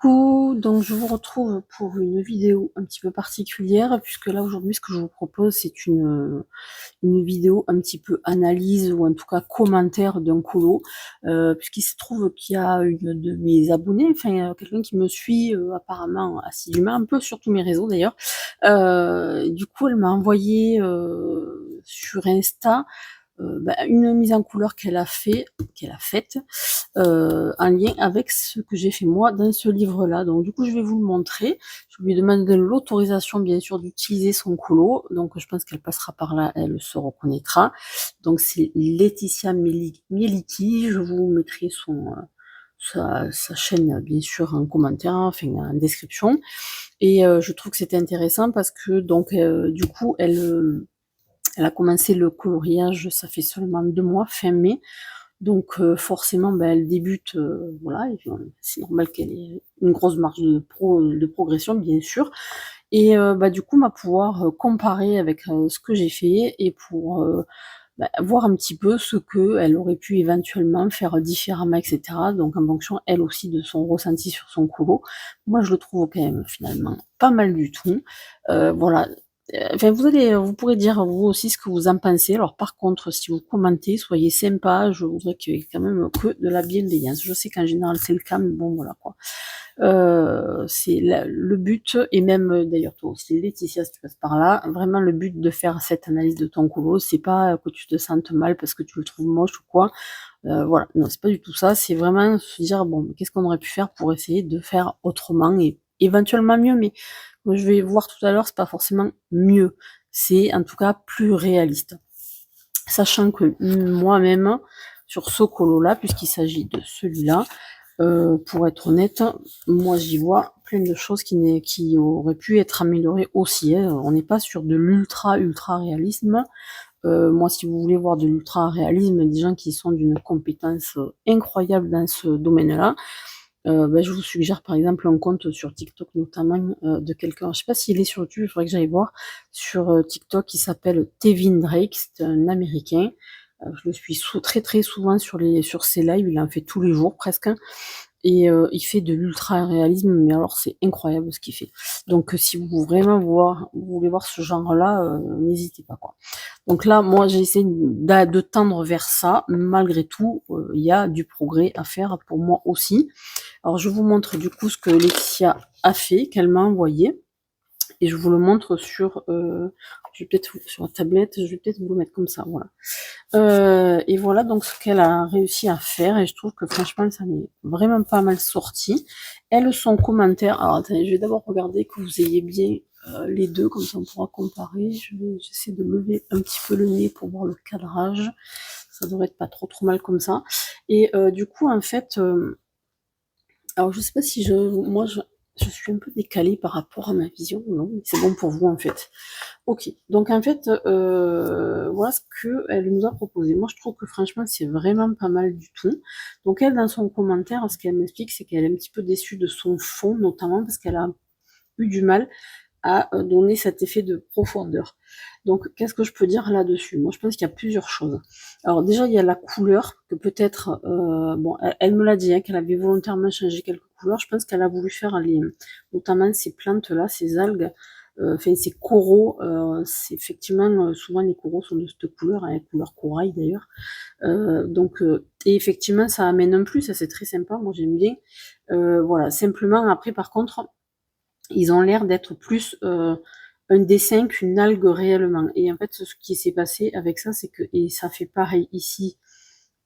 Coucou, donc je vous retrouve pour une vidéo un petit peu particulière, puisque là aujourd'hui ce que je vous propose c'est une vidéo un petit peu analyse ou en tout cas commentaire d'un colo, puisqu'il se trouve qu'il y a une de mes abonnés, enfin quelqu'un qui me suit apparemment assidûment, un peu sur tous mes réseaux d'ailleurs. Du coup elle m'a envoyé sur Insta une mise en couleur qu'elle a faite, en lien avec ce que j'ai fait moi dans ce livre-là. Donc du coup, je vais vous le montrer. Je lui demande l'autorisation, bien sûr, d'utiliser son colo. Donc je pense qu'elle passera par là, elle se reconnaîtra. Donc c'est Laetitia Mieliki. Je vous mettrai sa chaîne, bien sûr, en commentaire, enfin en description. Et je trouve que c'était intéressant parce que donc du coup, elle a commencé le coloriage, ça fait seulement 2 mois, fin mai. Donc forcément, elle débute, voilà, c'est normal qu'elle ait une grosse marge de progression, bien sûr. Et du coup, on va pouvoir comparer avec ce que j'ai fait et pour voir un petit peu ce qu'elle aurait pu éventuellement faire différemment, etc. Donc en fonction, elle aussi, de son ressenti sur son colo. Moi, je le trouve quand même finalement pas mal du tout. Voilà, enfin, vous pourrez dire vous aussi ce que vous en pensez. Alors par contre, si vous commentez, soyez sympa. Je voudrais qu'il y ait quand même que de la bienveillance. Je sais qu'en général c'est le cas, mais bon voilà quoi. C'est le but, et même d'ailleurs toi aussi Laetitia, si tu passes par là, vraiment le but de faire cette analyse de ton colo, c'est pas que tu te sentes mal parce que tu le trouves moche ou quoi. Voilà, non, c'est pas du tout ça. C'est vraiment se dire bon, qu'est-ce qu'on aurait pu faire pour essayer de faire autrement et éventuellement mieux. Mais comme je vais voir tout à l'heure, c'est pas forcément mieux, c'est en tout cas plus réaliste. Sachant que moi-même, sur ce colo-là, puisqu'il s'agit de celui-là, pour être honnête, moi j'y vois plein de choses qui auraient pu être améliorées aussi, hein. On n'est pas sur de l'ultra réalisme. Moi, si vous voulez voir de l'ultra réalisme, des gens qui sont d'une compétence incroyable dans ce domaine-là, je vous suggère par exemple un compte sur TikTok notamment, de quelqu'un, je sais pas s'il est sur YouTube, il faudrait que j'aille voir, sur TikTok, qui s'appelle Tevin Drake, c'est un Américain. Je le suis très souvent sur ses lives, il en fait tous les jours presque, hein. Et il fait de l'ultra réalisme, mais alors c'est incroyable ce qu'il fait. Donc si vous voulez voir ce genre-là, n'hésitez pas quoi. Donc là, moi j'ai essayé de tendre vers ça. Malgré tout, il y a du progrès à faire pour moi aussi. Alors je vous montre du coup ce que Laetitia a fait, qu'elle m'a envoyé. Et je vous le montre je vais peut-être sur la tablette, je vais peut-être vous le mettre comme ça, voilà. Et voilà donc ce qu'elle a réussi à faire, et je trouve que franchement ça n'est vraiment pas mal sorti. Elle, son commentaire, alors attendez, je vais d'abord regarder que vous ayez bien les deux, comme ça on pourra comparer. J'essaie de lever un petit peu le nez pour voir le cadrage, ça devrait être pas trop mal comme ça. Et du coup en fait, alors je sais pas si je suis un peu décalée par rapport à ma vision, non, mais c'est bon pour vous en fait. Ok, donc en fait, voilà ce qu'elle nous a proposé. Moi je trouve que franchement c'est vraiment pas mal du tout. Donc elle, dans son commentaire, ce qu'elle m'explique, c'est qu'elle est un petit peu déçue de son fond, notamment parce qu'elle a eu du mal à donner cet effet de profondeur. Donc qu'est-ce que je peux dire là-dessus? Moi je pense qu'il y a plusieurs choses. Alors déjà il y a la couleur, que peut-être, bon, elle me l'a dit, hein, qu'elle avait volontairement changé quelques couleurs. Je pense qu'elle a voulu faire notamment ces plantes-là, ces algues, enfin ces coraux, c'est effectivement, souvent les coraux sont de cette couleur, hein, couleur corail d'ailleurs. Et effectivement ça amène un plus, ça c'est très sympa, moi j'aime bien. Voilà, simplement après par contre, ils ont l'air d'être plus un dessin qu'une algue réellement. Et en fait, ce qui s'est passé avec ça, c'est que, et ça fait pareil ici,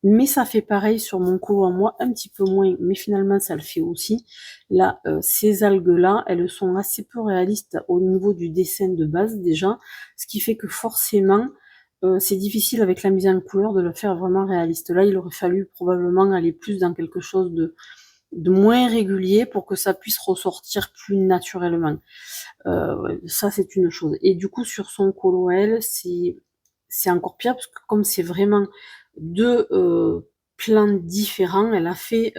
mais ça fait pareil sur mon colo à moi, un petit peu moins, mais finalement ça le fait aussi. Là, ces algues-là, elles sont assez peu réalistes au niveau du dessin de base déjà, ce qui fait que forcément, c'est difficile avec la mise en couleur de le faire vraiment réaliste. Là, il aurait fallu probablement aller plus dans quelque chose de moins régulier pour que ça puisse ressortir plus naturellement. Ça c'est une chose. Et du coup sur son colo elle, c'est encore pire parce que comme c'est vraiment deux plans différents, elle a fait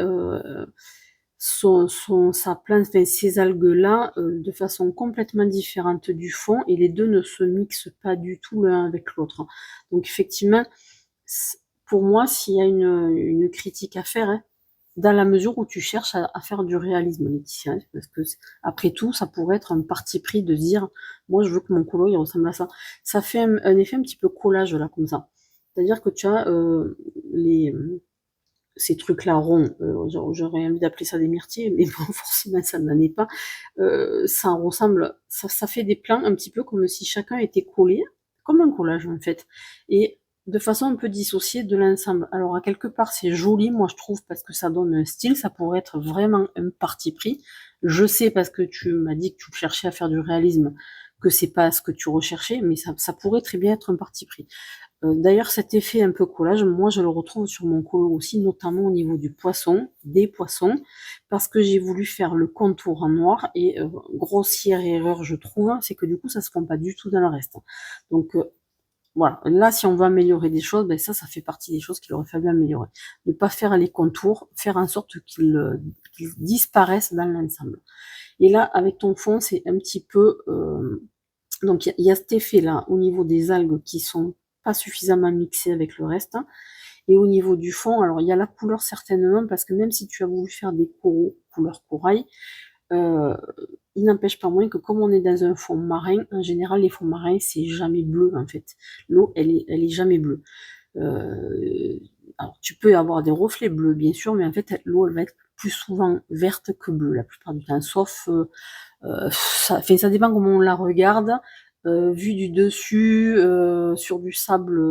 sa plante, enfin, ces algues là, de façon complètement différente du fond, et les deux ne se mixent pas du tout l'un avec l'autre. Donc effectivement, pour moi, s'il y a une critique à faire, hein, dans la mesure où tu cherches à faire du réalisme, Laetitia, parce que après tout, ça pourrait être un parti pris de dire, moi je veux que mon colo il ressemble à ça. Ça fait un effet un petit peu collage là comme ça. C'est-à-dire que tu as les ces trucs-là ronds, j'aurais envie d'appeler ça des myrtilles, mais bon, forcément ça n'en est pas. Ça ressemble, ça fait des plans un petit peu comme si chacun était collé, comme un collage en fait, et de façon un peu dissociée de l'ensemble. Alors à quelque part c'est joli, moi je trouve, parce que ça donne un style, ça pourrait être vraiment un parti pris. Je sais, parce que tu m'as dit que tu cherchais à faire du réalisme, que c'est pas ce que tu recherchais, mais ça pourrait très bien être un parti pris. D'ailleurs, cet effet un peu collage, moi je le retrouve sur mon colo aussi, notamment au niveau du poisson, des poissons, parce que j'ai voulu faire le contour en noir, et grossière erreur je trouve, c'est que du coup ça se fond pas du tout dans le reste. Donc voilà, là si on veut améliorer des choses, ben ça fait partie des choses qu'il aurait fallu améliorer. Ne pas faire les contours, faire en sorte qu'ils disparaissent dans l'ensemble. Et là, avec ton fond, c'est un petit peu... donc il y a cet effet là au niveau des algues qui sont pas suffisamment mixées avec le reste, hein. Et au niveau du fond, alors il y a la couleur certainement, parce que même si tu as voulu faire des coraux couleur corail, il n'empêche pas moins que comme on est dans un fond marin, en général les fonds marins c'est jamais bleu en fait. L'eau elle est jamais bleue. Alors tu peux avoir des reflets bleus bien sûr, mais en fait l'eau elle va être plus souvent verte que bleue la plupart du temps, sauf ça dépend comment on la regarde. Vu du dessus, sur du sable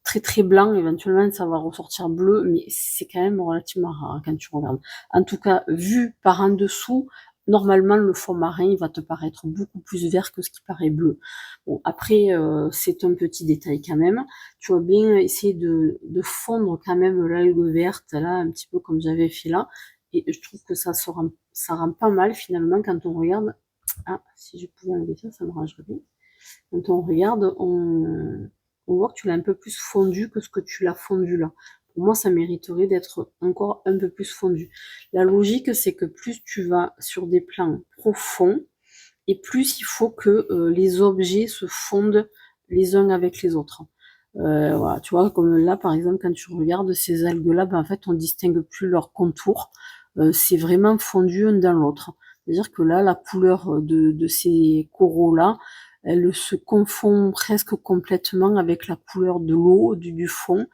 très très blanc, éventuellement ça va ressortir bleu, mais c'est quand même relativement rare quand tu regardes. En tout cas, vu par en dessous, normalement le fond marin il va te paraître beaucoup plus vert que ce qui paraît bleu. Bon, après, c'est un petit détail quand même. Tu vas bien essayer de fondre quand même l'algue verte, là, un petit peu comme j'avais fait là. Et je trouve que ça rend pas mal finalement quand on regarde. Ah, si je pouvais enlever ça, ça me rangerait bien. Quand on regarde, on voit que tu l'as un peu plus fondu que ce que tu l'as fondu là. Pour moi, ça mériterait d'être encore un peu plus fondu. La logique, c'est que plus tu vas sur des plans profonds, et plus il faut que les objets se fondent les uns avec les autres. Voilà, tu vois, comme là, par exemple, quand tu regardes ces algues-là, ben, en fait, on distingue plus leur contour. C'est vraiment fondu un dans l'autre. C'est-à-dire que là, la couleur de ces coraux-là, elle se confond presque complètement avec la couleur de l'eau, du fond.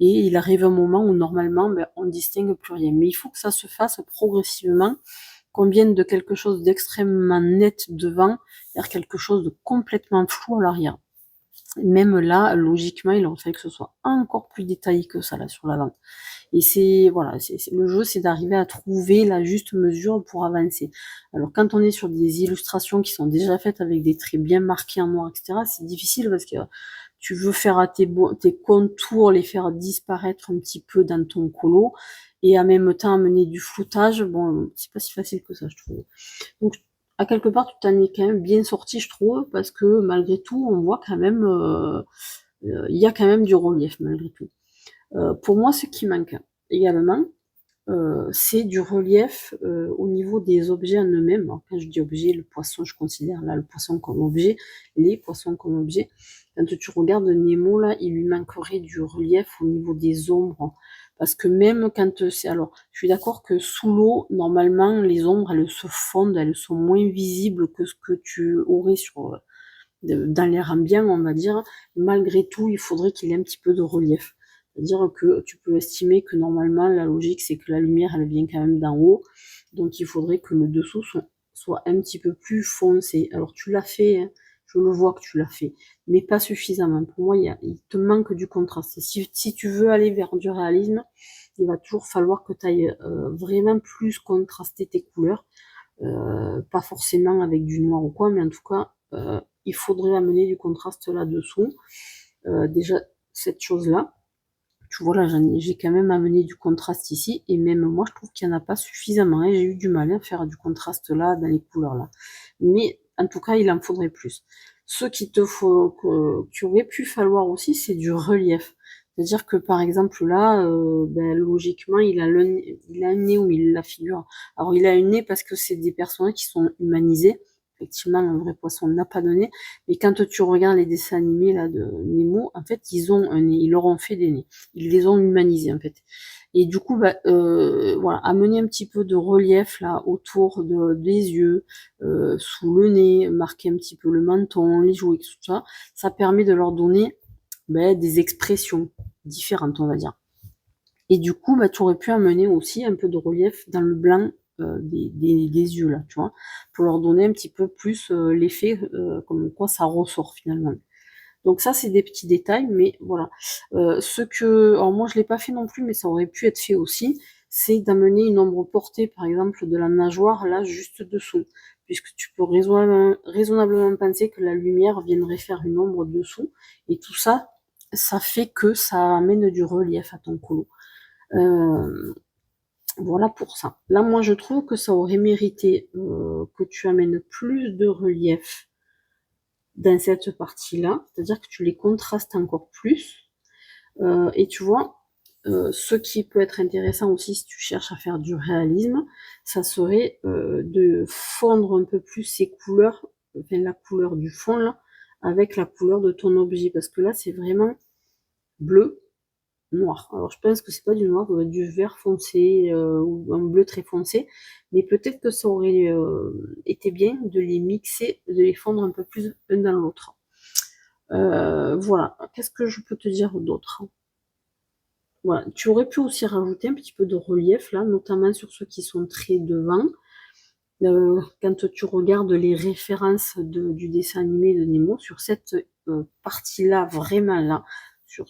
Et il arrive un moment où normalement, ben, on distingue plus rien. Mais il faut que ça se fasse progressivement, qu'on vienne de quelque chose d'extrêmement net devant vers quelque chose de complètement flou à l'arrière. Même là, logiquement, il aurait fallu que ce soit encore plus détaillé que ça là sur l'avant. Et c'est voilà, le jeu, c'est d'arriver à trouver la juste mesure pour avancer. Alors quand on est sur des illustrations qui sont déjà faites avec des traits bien marqués en noir, etc., c'est difficile parce que tu veux faire à tes contours, les faire disparaître un petit peu dans ton colo, et en même temps amener du floutage. Bon, c'est pas si facile que ça, je trouve. Donc à quelque part, tu t'en es quand même bien sorti, je trouve, parce que malgré tout, on voit quand même, il y a quand même du relief malgré tout. Pour moi, ce qui manque également, c'est du relief au niveau des objets en eux-mêmes. Alors, quand je dis objet, le poisson, je considère là le poisson comme objet, les poissons comme objet. Quand tu regardes Nemo, là, il lui manquerait du relief au niveau des ombres. Parce que même quand c'est... Alors, je suis d'accord que sous l'eau, normalement, les ombres, elles se fondent, elles sont moins visibles que ce que tu aurais sur, dans l'air ambiant, on va dire. Malgré tout, il faudrait qu'il y ait un petit peu de relief. C'est-à-dire que tu peux estimer que normalement, la logique, c'est que la lumière, elle vient quand même d'en haut. Donc, il faudrait que le dessous soit un petit peu plus foncé. Alors, tu l'as fait, hein, je le vois que tu l'as fait, mais pas suffisamment. Pour moi, il te manque du contraste. Si tu veux aller vers du réalisme, il va toujours falloir que tu ailles vraiment plus contraster tes couleurs. Pas forcément avec du noir ou quoi, mais en tout cas, il faudrait amener du contraste là-dessous. Déjà, cette chose-là. Tu vois, là, j'ai quand même amené du contraste ici, et même moi, je trouve qu'il n'y en a pas suffisamment, et j'ai eu du mal à faire du contraste là, dans les couleurs là. Mais en tout cas, il en faudrait plus. Ce qu'il te faut, qu'il aurait pu falloir aussi, c'est du relief. C'est-à-dire que par exemple là, ben, logiquement, il a un nez où il la figure. Alors il a un nez parce que c'est des personnages qui sont humanisés, effectivement, un vrai poisson n'a pas de nez. Mais quand tu regardes les dessins animés là de Nemo, en fait, ils ont un nez, ils leur ont fait des nez. Ils les ont humanisés, en fait. Et du coup, bah, voilà, amener un petit peu de relief là autour des yeux, sous le nez, marquer un petit peu le menton, les joues et tout ça, ça permet de leur donner des expressions différentes, on va dire. Et du coup, tu aurais pu amener aussi un peu de relief dans le blanc des yeux, là, tu vois, pour leur donner un petit peu plus l'effet comme quoi ça ressort finalement. Donc ça, c'est des petits détails, mais voilà. Alors moi, je l'ai pas fait non plus, mais ça aurait pu être fait aussi, c'est d'amener une ombre portée, par exemple, de la nageoire, là, juste dessous, puisque tu peux raisonnablement penser que la lumière viendrait faire une ombre dessous, et tout ça, ça fait que ça amène du relief à ton colo. Voilà pour ça. Là, moi, je trouve que ça aurait mérité que tu amènes plus de relief dans cette partie-là, c'est-à-dire que tu les contrastes encore plus. Et tu vois, ce qui peut être intéressant aussi si tu cherches à faire du réalisme, ça serait de fondre un peu plus ces couleurs, enfin la couleur du fond là, avec la couleur de ton objet, parce que là, c'est vraiment bleu, noir. Alors je pense que c'est pas du noir, ça doit être du vert foncé ou un bleu très foncé, mais peut-être que ça aurait été bien de les mixer, de les fondre un peu plus l'un dans l'autre. Voilà, qu'est-ce que je peux te dire d'autre? Voilà, tu aurais pu aussi rajouter un petit peu de relief là, notamment sur ceux qui sont très devant. Quand tu regardes les références du dessin animé de Nemo, sur cette partie-là, vraiment là, sur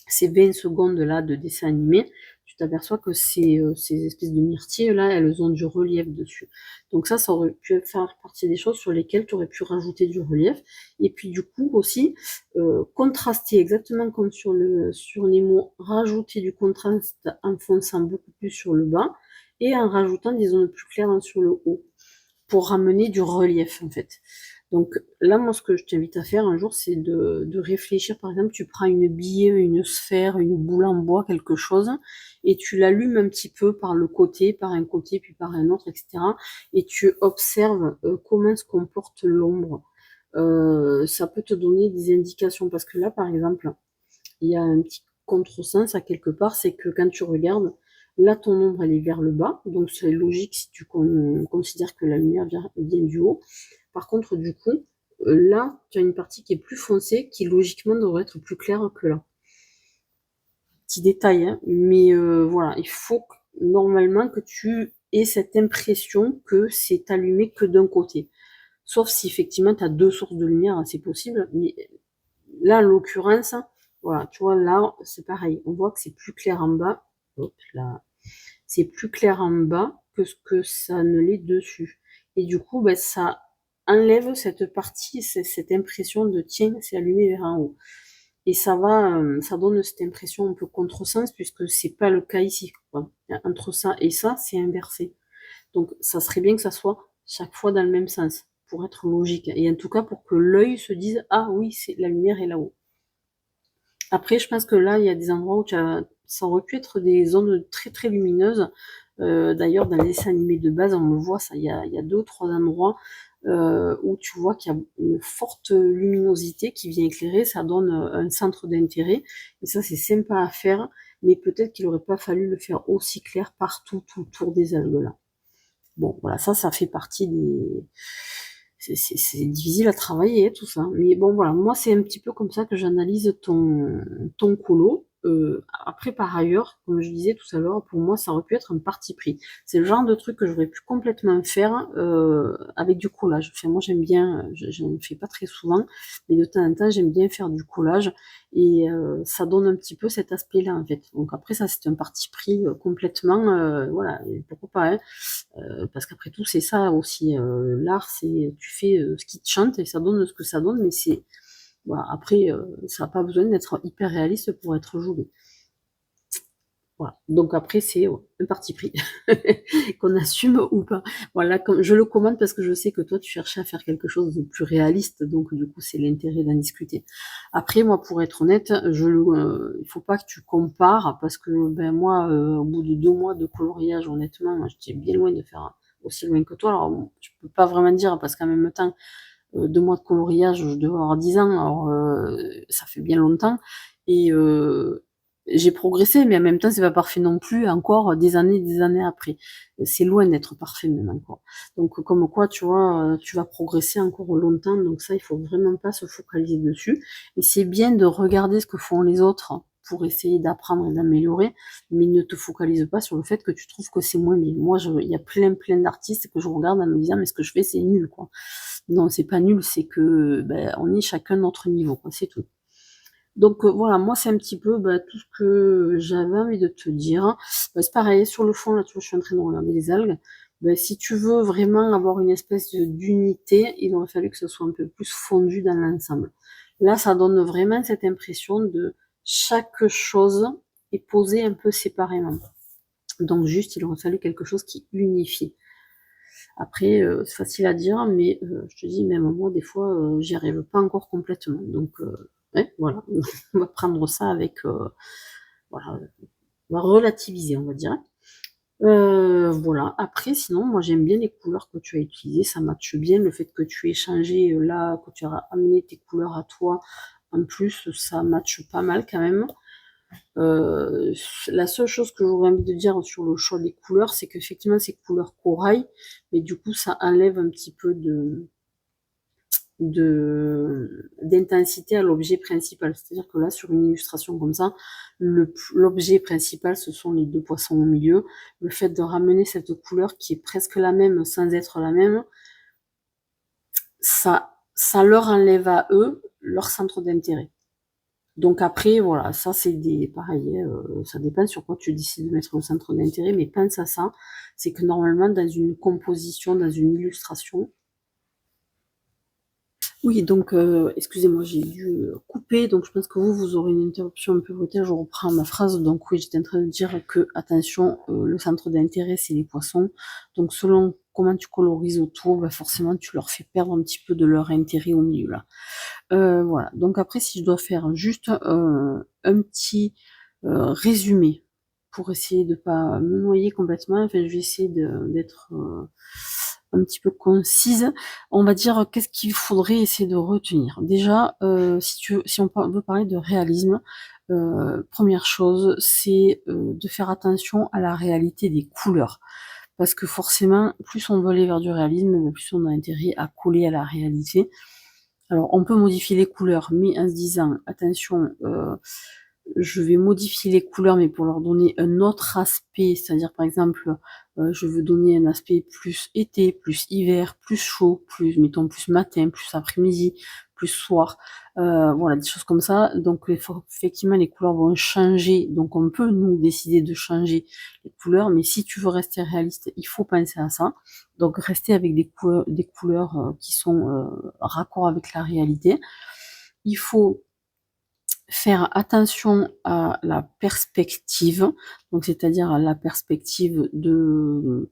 ces 20 secondes là de dessin animé, tu t'aperçois que ces espèces de myrtilles là, elles ont du relief dessus. Donc ça aurait pu faire partie des choses sur lesquelles tu aurais pu rajouter du relief. Et puis du coup aussi, contraster exactement comme sur Nemo, rajouter du contraste en fonçant beaucoup plus sur le bas et en rajoutant des zones plus claires sur le haut pour ramener du relief en fait. Donc là, moi, ce que je t'invite à faire un jour, c'est de réfléchir. Par exemple, tu prends une bille, une sphère, une boule en bois, quelque chose, et tu l'allumes un petit peu par le côté, par un côté, puis par un autre, etc. Et tu observes comment se comporte l'ombre. Ça peut te donner des indications, parce que là, par exemple, il y a un petit contresens à quelque part, c'est que quand tu regardes, là, ton ombre, elle est vers le bas, donc c'est logique si tu considères que la lumière vient du haut. Par contre, du coup, là, tu as une partie qui est plus foncée, qui logiquement devrait être plus claire que là. Petit détail, hein, mais voilà, il faut normalement que tu aies cette impression que c'est allumé que d'un côté. Sauf si effectivement tu as deux sources de lumière, hein, c'est possible, mais là, en l'occurrence, voilà, tu vois, là, c'est pareil. On voit que c'est plus clair en bas. Hop, là. C'est plus clair en bas que ce que ça ne l'est dessus. Et du coup, ça enlève cette partie, cette impression de tiens, c'est allumé vers en haut. Et ça donne cette impression un peu contresens puisque c'est pas le cas ici, quoi. Entre ça et ça, c'est inversé. Donc, ça serait bien que ça soit chaque fois dans le même sens pour être logique. Et en tout cas, pour que l'œil se dise, ah oui, c'est la lumière est là-haut. Après, je pense que là, il y a des endroits où ça aurait pu être des zones très très lumineuses. D'ailleurs, dans les dessins animés de base, on le voit, ça, il y a deux ou trois endroits où tu vois qu'il y a une forte luminosité qui vient éclairer, ça donne un centre d'intérêt. Et ça, c'est sympa à faire, mais peut-être qu'il n'aurait pas fallu le faire aussi clair partout tout autour des algues là. Bon, voilà, ça fait partie des c'est difficile à travailler tout ça. Mais bon voilà, moi c'est un petit peu comme ça que j'analyse ton colo. Après par ailleurs, comme je disais tout à l'heure, pour moi ça aurait pu être un parti pris. C'est le genre de truc que j'aurais pu complètement faire avec du collage. Enfin moi j'aime bien, je ne fais pas très souvent, mais de temps en temps j'aime bien faire du collage et ça donne un petit peu cet aspect-là en fait. Donc après ça c'est un parti pris complètement, voilà, et pourquoi pas, hein. Parce qu'après tout, c'est ça aussi. L'art, c'est tu fais ce qui te chante et ça donne ce que ça donne, mais c'est voilà, après, ça n'a pas besoin d'être hyper réaliste pour être joli. Voilà. Donc après, c'est un parti pris qu'on assume ou pas. Voilà, comme je le commande parce que je sais que toi, tu cherchais à faire quelque chose de plus réaliste, donc du coup, c'est l'intérêt d'en discuter. Après, moi, pour être honnête, il faut pas que tu compares parce que ben moi, au bout de 2 mois de coloriage, honnêtement, j'étais bien loin de faire aussi loin que toi. Alors, bon, je peux pas vraiment dire parce qu'en même temps, 2 mois de coloriage, je devais avoir 10 ans, alors ça fait bien longtemps et j'ai progressé, mais en même temps, c'est pas parfait non plus, encore des années après. C'est loin d'être parfait même encore. Donc comme quoi, tu vois, tu vas progresser encore longtemps, donc ça, il faut vraiment pas se focaliser dessus. Et c'est bien de regarder ce que font les autres pour essayer d'apprendre et d'améliorer, mais ne te focalise pas sur le fait que tu trouves que c'est moins bien. Moi, il y a plein d'artistes que je regarde en me disant, mais ce que je fais, c'est nul, quoi. Non, c'est pas nul, c'est que on est chacun notre niveau, quoi, c'est tout. Donc voilà, moi c'est un petit peu tout ce que j'avais envie de te dire. C'est pareil, sur le fond, là, tu vois, je suis en train de regarder les algues. Si tu veux vraiment avoir une espèce d'unité, il aurait fallu que ce soit un peu plus fondu dans l'ensemble. Là, ça donne vraiment cette impression de chaque chose est posée un peu séparément. Donc juste, il aurait fallu quelque chose qui unifie. Après, c'est facile à dire, mais je te dis, même moi, des fois, j'y arrive pas encore complètement. Donc, ouais, voilà, on va prendre ça avec, voilà, on va relativiser, on va dire. Voilà. Après, sinon, moi, j'aime bien les couleurs que tu as utilisées, ça matche bien. Le fait que tu aies changé là, que tu as amené tes couleurs à toi, en plus, ça matche pas mal quand même. La seule chose que j'aurais envie de dire sur le choix des couleurs, c'est qu'effectivement c'est couleur corail, mais du coup ça enlève un petit peu d'intensité à l'objet principal. C'est-à-dire que là, sur une illustration comme ça, l'objet principal, ce sont les deux poissons au milieu. Le fait de ramener cette couleur qui est presque la même sans être la même, ça leur enlève à eux leur centre d'intérêt. Donc après, voilà, ça c'est pareil, ça dépend sur quoi tu décides de mettre le centre d'intérêt, mais pense à ça, c'est que normalement dans une composition, dans une illustration, oui, donc excusez-moi, j'ai dû couper, donc je pense que vous aurez une interruption un peu brutale, je reprends ma phrase. Donc oui, j'étais en train de dire que, attention, le centre d'intérêt, c'est les poissons. Donc selon comment tu colorises autour, forcément, tu leur fais perdre un petit peu de leur intérêt au milieu, là. Voilà, donc après, si je dois faire juste un petit résumé pour essayer de pas me noyer complètement, enfin, je vais essayer d'être un petit peu concise. On va dire qu'est-ce qu'il faudrait essayer de retenir. Déjà, si on veut parler de réalisme, première chose, c'est de faire attention à la réalité des couleurs. Parce que forcément, plus on veut aller vers du réalisme, plus on a intérêt à coller à la réalité. Alors, on peut modifier les couleurs, mais en se disant, attention, je vais modifier les couleurs, mais pour leur donner un autre aspect, c'est-à-dire par exemple, je veux donner un aspect plus été, plus hiver, plus chaud, mettons plus matin, plus après-midi, plus soir, voilà, des choses comme ça. Donc effectivement, les couleurs vont changer, donc on peut nous décider de changer les couleurs, mais si tu veux rester réaliste, il faut penser à ça. Donc rester avec des couleurs qui sont raccord avec la réalité. Il faut faire attention à la perspective, donc c'est-à-dire à la perspective du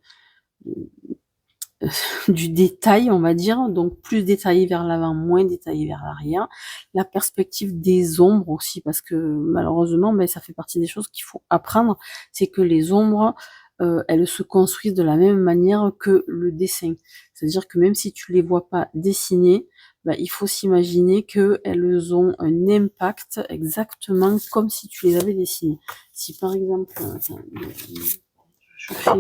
détail, on va dire, donc plus détaillé vers l'avant, moins détaillé vers l'arrière. La perspective des ombres aussi, parce que malheureusement, ça fait partie des choses qu'il faut apprendre, c'est que les ombres, elles se construisent de la même manière que le dessin. C'est-à-dire que même si tu les vois pas dessinées, il faut s'imaginer qu'elles ont un impact exactement comme si tu les avais dessinées. Si par exemple, attends, je fais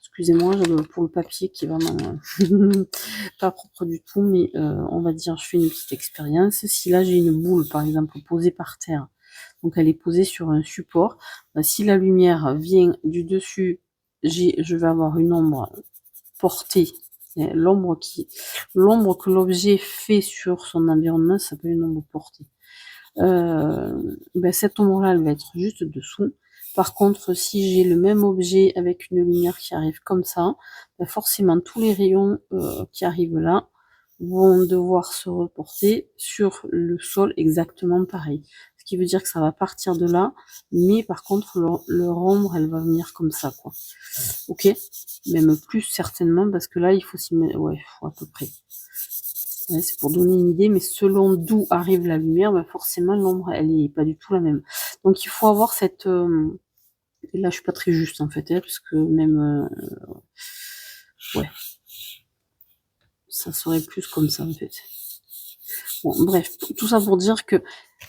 excusez-moi pour le papier qui est vraiment pas propre du tout, mais on va dire, je fais une petite expérience. Si là j'ai une boule, par exemple, posée par terre, donc elle est posée sur un support, si la lumière vient du dessus, je vais avoir une ombre portée. L'ombre que l'objet fait sur son environnement, ça s'appelle une ombre portée. Cette ombre-là, elle va être juste dessous. Par contre, si j'ai le même objet avec une lumière qui arrive comme ça, forcément tous les rayons qui arrivent là vont devoir se reporter sur le sol exactement pareil. Ce qui veut dire que ça va partir de là, mais par contre leur ombre, elle va venir comme ça, quoi. Ok, même plus certainement, parce que là il faut s'y mettre, ouais, à peu près. Ouais, c'est pour donner une idée, mais selon d'où arrive la lumière, forcément l'ombre elle est pas du tout la même. Donc il faut avoir cette et là je suis pas très juste en fait, parce que même Ouais, ça serait plus comme ça en fait. Bon, bref, tout ça pour dire que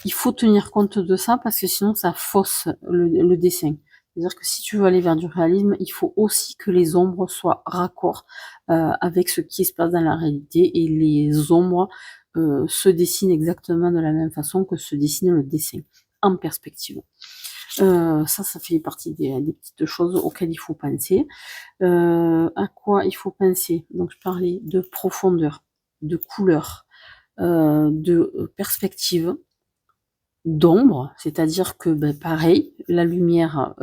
il faut tenir compte de ça parce que sinon ça fausse le dessin. C'est-à-dire que si tu veux aller vers du réalisme, il faut aussi que les ombres soient raccord avec ce qui se passe dans la réalité et les ombres se dessinent exactement de la même façon que se dessine le dessin en perspective. Ça fait partie des petites choses auxquelles il faut penser. À quoi il faut penser? Donc je parlais de profondeur, de couleur, de perspective, d'ombre, c'est-à-dire que pareil, la lumière,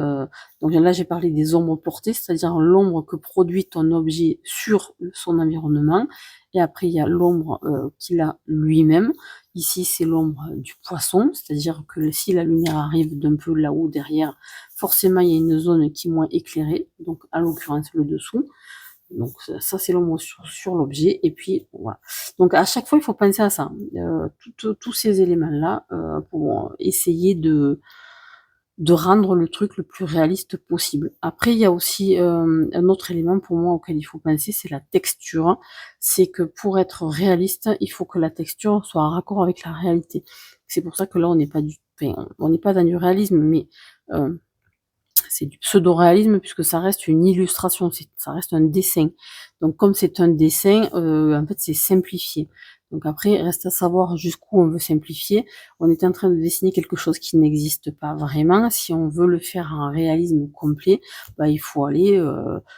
donc là j'ai parlé des ombres portées, c'est-à-dire l'ombre que produit ton objet sur son environnement, et après il y a l'ombre qu'il a lui-même. Ici c'est l'ombre du poisson, c'est-à-dire que si la lumière arrive d'un peu là-haut derrière, forcément il y a une zone qui est moins éclairée, donc à l'occurrence le dessous. Donc ça c'est l'ombre sur l'objet, et puis voilà. Donc à chaque fois il faut penser à ça, tous ces éléments là pour essayer de rendre le truc le plus réaliste possible. Après il y a aussi un autre élément pour moi auquel il faut penser, c'est la texture. C'est que pour être réaliste, il faut que la texture soit en raccord avec la réalité. C'est pour ça que là on n'est pas on n'est pas dans du réalisme, mais c'est du pseudo-réalisme puisque ça reste une illustration, ça reste un dessin. Donc comme c'est un dessin, en fait c'est simplifié. Donc après, reste à savoir jusqu'où on veut simplifier. On est en train de dessiner quelque chose qui n'existe pas vraiment. Si on veut le faire en réalisme complet, il faut aller,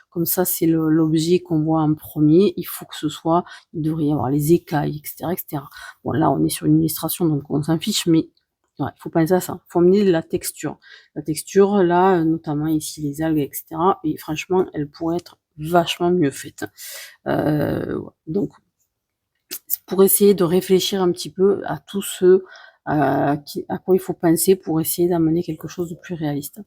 comme ça c'est l'objet qu'on voit en premier, il faut que ce soit, il devrait y avoir les écailles, etc., etc. Bon là on est sur une illustration donc on s'en fiche, mais ouais, il faut penser à ça. Il faut amener de la texture. La texture, là, notamment ici les algues, etc. Et franchement, elle pourrait être vachement mieux faite. Donc, pour essayer de réfléchir un petit peu à tout ce à quoi il faut penser pour essayer d'amener quelque chose de plus réaliste.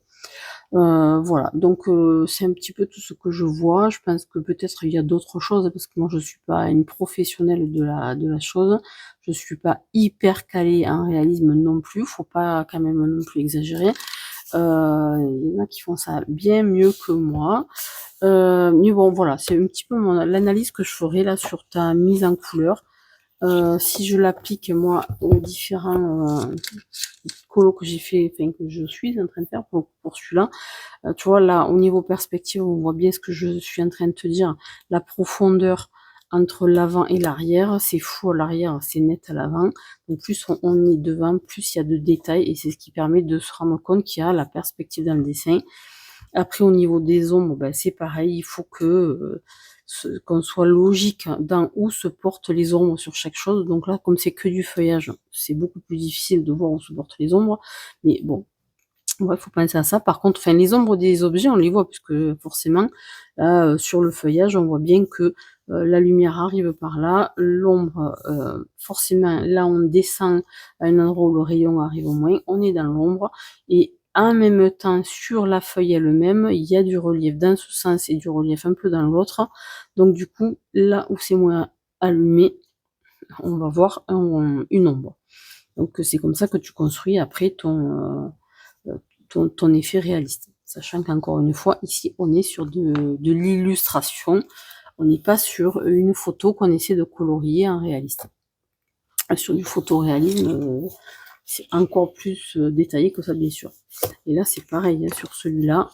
Voilà, donc c'est un petit peu tout ce que je vois. Je pense que peut-être il y a d'autres choses parce que moi je suis pas une professionnelle de la chose. Je suis pas hyper calée en réalisme non plus. Faut pas quand même non plus exagérer. Il y en a qui font ça bien mieux que moi. Mais bon, voilà, c'est un petit peu l'analyse que je ferai là sur ta mise en couleur. Si je l'applique moi aux différents colos que j'ai fait, enfin que je suis en train de faire pour celui-là, tu vois là au niveau perspective, on voit bien ce que je suis en train de te dire. La profondeur entre l'avant et l'arrière, c'est fou à l'arrière, c'est net à l'avant. Donc plus on est devant, plus il y a de détails et c'est ce qui permet de se rendre compte qu'il y a la perspective dans le dessin. Après au niveau des ombres, c'est pareil, il faut que qu'on soit logique dans où se portent les ombres sur chaque chose. Donc là, comme c'est que du feuillage, c'est beaucoup plus difficile de voir où se portent les ombres. Mais bon, ouais, faut penser à ça. Par contre, enfin, les ombres des objets, on les voit, puisque forcément, là, sur le feuillage, on voit bien que la lumière arrive par là, l'ombre, forcément, là, on descend à un endroit où le rayon arrive au moins, on est dans l'ombre, et en même temps, sur la feuille elle-même, il y a du relief dans ce sens et du relief un peu dans l'autre. Donc, du coup, là où c'est moins allumé, on va voir une ombre. Donc, c'est comme ça que tu construis après ton effet réaliste. Sachant qu'encore une fois, ici, on est sur de l'illustration. On n'est pas sur une photo qu'on essaie de colorier en réaliste. Sur du photoréalisme, c'est encore plus détaillé que ça, bien sûr. Et là, c'est pareil, hein, sur celui-là,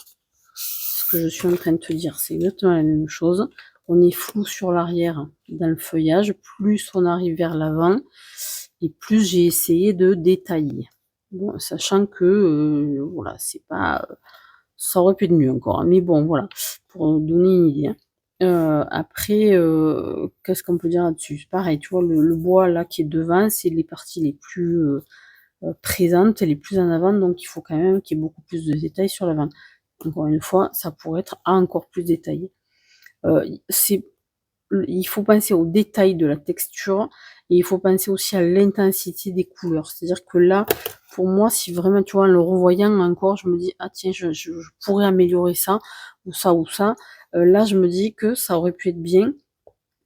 ce que je suis en train de te dire, c'est exactement la même chose. On est flou sur l'arrière dans le feuillage, plus on arrive vers l'avant, et plus j'ai essayé de détailler. Bon, sachant que, voilà, c'est pas... ça aurait pu être mieux encore, hein, mais bon, voilà, pour donner une idée. Après, qu'est-ce qu'on peut dire là-dessus? Pareil, tu vois, le bois là qui est devant, c'est les parties les plus présentes, les plus en avant, donc il faut quand même qu'il y ait beaucoup plus de détails sur l'avant. Encore une fois, ça pourrait être encore plus détaillé. Il faut penser aux détails de la texture et il faut penser aussi à l'intensité des couleurs. C'est-à-dire que là, pour moi, si vraiment, tu vois, en le revoyant encore, je me dis, ah tiens, je pourrais améliorer ça ou ça ou ça. Là, je me dis que ça aurait pu être bien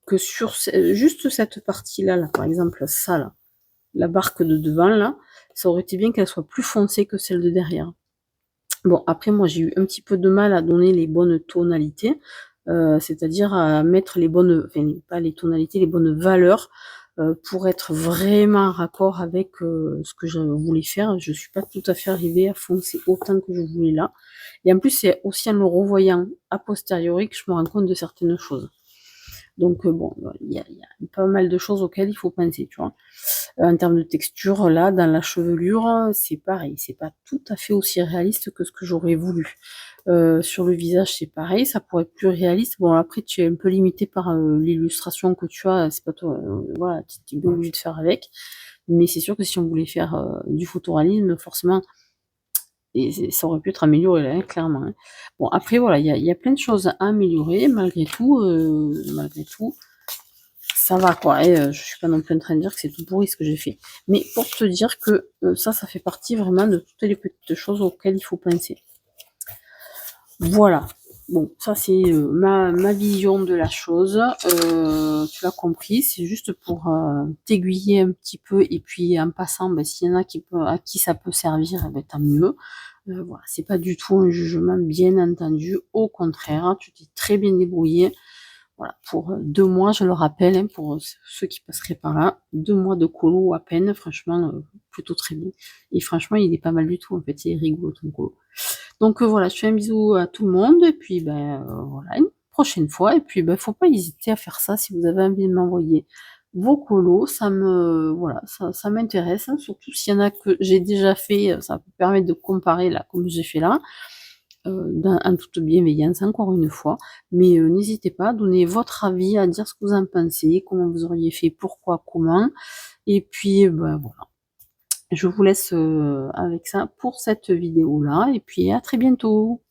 que sur juste cette partie-là, là, par exemple, ça, là, la barque de devant, là, ça aurait été bien qu'elle soit plus foncée que celle de derrière. Bon, après, moi, j'ai eu un petit peu de mal à donner les bonnes tonalités. c'est-à-dire à mettre les bonnes, enfin pas les tonalités, les bonnes valeurs pour être vraiment raccord avec ce que je voulais faire. Je suis pas tout à fait arrivée à foncer autant que je voulais là. Et en plus, c'est aussi en le revoyant a posteriori que je me rends compte de certaines choses. Donc bon, il y a pas mal de choses auxquelles il faut penser, tu vois. En termes de texture, là, dans la chevelure, c'est pareil, c'est pas tout à fait aussi réaliste que ce que j'aurais voulu. Sur le visage, c'est pareil, ça pourrait être plus réaliste. Bon, après, tu es un peu limité par l'illustration que tu as, c'est pas toi, voilà, tu es bien obligé de faire avec. Mais c'est sûr que si on voulait faire du photoréalisme, forcément, et ça aurait pu être amélioré là, hein, clairement. Hein. Bon, après, voilà, il y a plein de choses à améliorer, malgré tout, ça va quoi. Et je suis pas non plus en train de dire que c'est tout pourri ce que j'ai fait. Mais pour te dire que ça fait partie vraiment de toutes les petites choses auxquelles il faut penser. Voilà. Bon, ça c'est ma vision de la chose. Tu l'as compris, c'est juste pour t'aiguiller un petit peu et puis en passant, ben, s'il y en a à qui ça peut servir, eh ben, tant mieux. Voilà, c'est pas du tout un jugement, bien entendu. Au contraire, tu t'es très bien débrouillé. Voilà, pour 2 mois, je le rappelle, hein, pour ceux qui passeraient par là, 2 mois de colo à peine, franchement, plutôt très bien. Et franchement, il est pas mal du tout, en fait, il est rigolo ton colo. Donc voilà, je fais un bisou à tout le monde, et puis ben voilà, une prochaine fois, et puis ben faut pas hésiter à faire ça si vous avez envie de m'envoyer vos colos, voilà, ça m'intéresse, hein, surtout s'il y en a que j'ai déjà fait, ça me permet de comparer là, comme j'ai fait là, en toute bienveillance, encore une fois. Mais n'hésitez pas à donner votre avis, à dire ce que vous en pensez, comment vous auriez fait, pourquoi, comment. Et puis, ben, voilà. Je vous laisse avec ça pour cette vidéo-là. Et puis, à très bientôt.